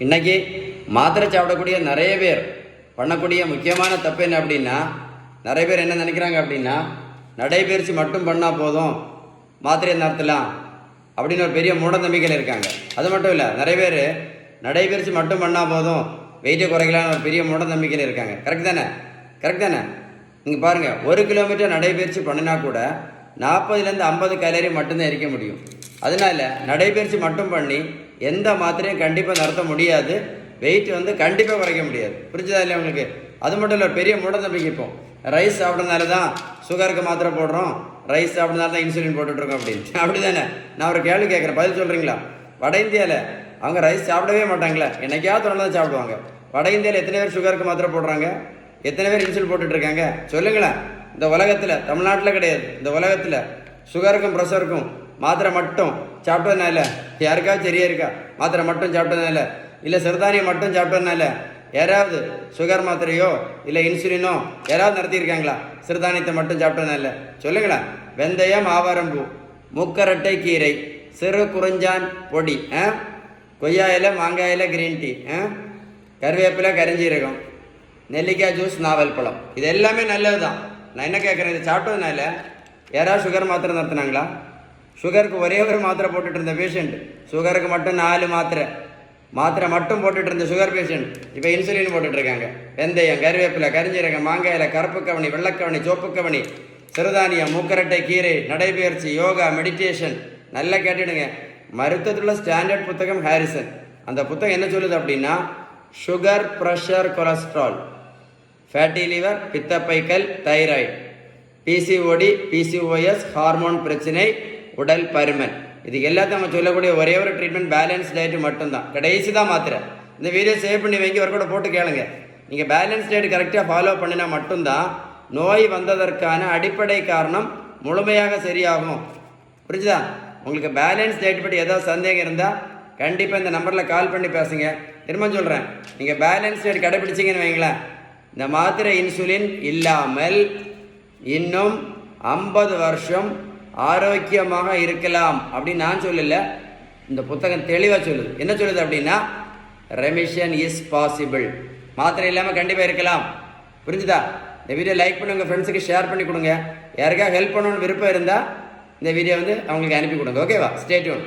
இன்னைக்கு மாத்திரை சாப்பிடக்கூடிய நிறைய பேர் பண்ணக்கூடிய முக்கியமான தப்பு என்ன அப்படின்னா, நிறைய பேர் என்ன நினைக்கிறாங்க அப்படின்னா, நடைபயிற்சி மட்டும் பண்ணால் போதும், மாத்திரையை நிறுத்தலாம் அப்படின்னு ஒரு பெரிய மூட நம்பிக்கையில் இருக்காங்க. அது மட்டும் இல்லை, நிறைய பேர் நடைபயிற்சி மட்டும் பண்ணால் போதும், வெயிட்டை குறைக்கலான்னு ஒரு பெரிய மூட நம்பிக்கையில் இருக்காங்க. கரெக்ட் தானே? நீங்கள் பாருங்கள், 1 கிலோமீட்டர் நடைபயிற்சி பண்ணினா கூட 40லேருந்து 50 கலோரி மட்டும்தான் எரிக்க முடியும். அதனால நடைபயிற்சி மட்டும் பண்ணி எந்த மாத்திரையும் கண்டிப்பாக நிறுத்த முடியாது, வெயிட் கண்டிப்பாக குறைக்க முடியாது. புரிஞ்சதா இல்லையா உங்களுக்கு? அது மட்டும் இல்லை, பெரிய மூட நம்பிக்கை. இப்போ ரைஸ் சாப்பிட்றதுனால தான் சுகருக்கு மாத்திரை போடுறோம், ரைஸ் சாப்பிட்றதுனால தான் இன்சுலின் போட்டுட்ருக்கோம் அப்படின்னு. அப்படி தானே? நான் ஒரு கேள்வி கேட்குறேன், பதில் சொல்கிறீங்களா? வட இந்தியாவில் அவங்க ரைஸ் சாப்பிடவே மாட்டாங்களே, என்னைக்காவது தொடர்ந்து தான் சாப்பிடுவாங்க. வட இந்தியாவில் எத்தனை பேர் சுகருக்கு மாத்திரை போடுறாங்க, எத்தனை பேர் இன்சுலின் போட்டுட்ருக்காங்க சொல்லுங்களேன். இந்த உலகத்தில், தமிழ்நாட்டில் கிடையாது, இந்த உலகத்தில் சுகருக்கும் ப்ரெஷருக்கும் மாத்திரை மட்டும் சாப்பிட்டதுனால யாருக்காவது சரியா இருக்கா? மாத்திரை மட்டும் சாப்பிட்டதுனால, இல்லை சிறுதானியம் மட்டும் சாப்பிட்டதுனால யாராவது சுகர் மாத்திரையோ இல்லை இன்சுலினோ யாராவது நடத்தியிருக்காங்களா? சிறுதானியத்தை மட்டும் சாப்பிட்டதுனால சொல்லுங்களேன். வெந்தயம், ஆவாரம்பூ, முக்கரட்டை கீரை, சிறு குறிஞ்சான் பொடி, கொய்யா இலை, மாங்காய் இலை, கிரீன் டீ, கருவேப்பிலை, கரிஞ்சீரகம், நெல்லிக்காய் ஜூஸ், நாவல் பழம், இது எல்லாமே நல்லது தான். நான் என்ன கேட்குறேன், இது சாப்பிட்டதுனால யாராவது சுகர் மாத்திரை நடத்தினாங்களா? சுகருக்கு ஒரே ஒரு மாத்திரை போட்டுட்டு இருந்த பேஷண்ட், சுகருக்கு மட்டும் 4 மாத்திரை மட்டும் போட்டுட்டு இருந்த சுகர் பேஷண்ட் இப்போ இன்சுலின் போட்டுட்ருக்காங்க. வெந்தயம், கருவேப்பிலை, கரிஞ்சீரகம், மாங்காயில், கருப்பு கவனி, வெள்ளைக்கவனி, சோப்பு கவனி, சிறுதானியம், மூக்கரட்டை கீரை, நடைபயிற்சி, யோகா, மெடிடேஷன். நல்லா கேட்டுடுங்க, மருத்துவத்தில் ஸ்டாண்டர்ட் புத்தகம் ஹாரிசன். அந்த புத்தகம் என்ன சொல்லுது அப்படின்னா, sugar, pressure, cholesterol, fatty liver, பித்தப்பைக்கல், தைராய்டு, பிசிஓடி, பிசிஓஎஸ், ஹார்மோன் பிரச்சனை, உடல் பருமன், இது எல்லாத்தையும் நம்ம சொல்லக்கூடிய ஒரே ஒரு ட்ரீட்மெண்ட் பேலன்ஸ் டயட்டு மட்டும்தான். கடைசி தான் மாத்திரை. இந்த வீடியோ சேவ் பண்ணி வைங்க, ஒர்க் கூட போட்டு கேளுங்க. நீங்கள் பேலன்ஸ் டயட் கரெக்டாக ஃபாலோ பண்ணினா மட்டும்தான் நோய் வந்ததற்கான அடிப்படை காரணம் முழுமையாக சரியாகும். புரிஞ்சுதா? உங்களுக்கு பேலன்ஸ் டயட் பற்றி ஏதாவது சந்தேகம் இருந்தால் கண்டிப்பாக இந்த நம்பரில் கால் பண்ணி பேசுங்க. திரும்ப சொல்கிறேன், நீங்கள் பேலன்ஸ் டயட் கடைப்பிடிச்சிங்கன்னு வைங்களேன், இந்த மாத்திரை இன்சுலின் இல்லாமல் இன்னும் 50 வருஷம் ஆரோக்கியமாக இருக்கலாம் அப்படின்னு நான் சொல்லலை, இந்த புத்தகம் தெளிவாக சொல்லுது. என்ன சொல்லுது அப்படின்னா, ரெமிஷன் இஸ் பாசிபிள், மாத்திரை இல்லாமல் கண்டிப்பாக இருக்கலாம். புரிஞ்சுதா? இந்த வீடியோ லைக் பண்ணி உங்கள் ஃப்ரெண்ட்ஸுக்கு ஷேர் பண்ணி கொடுங்க. யாருக்காக ஹெல்ப் பண்ணணும்னு விருப்பம் இருந்தால் இந்த வீடியோ அவங்களுக்கு அனுப்பி கொடுங்க. ஓகேவா? Stay tune.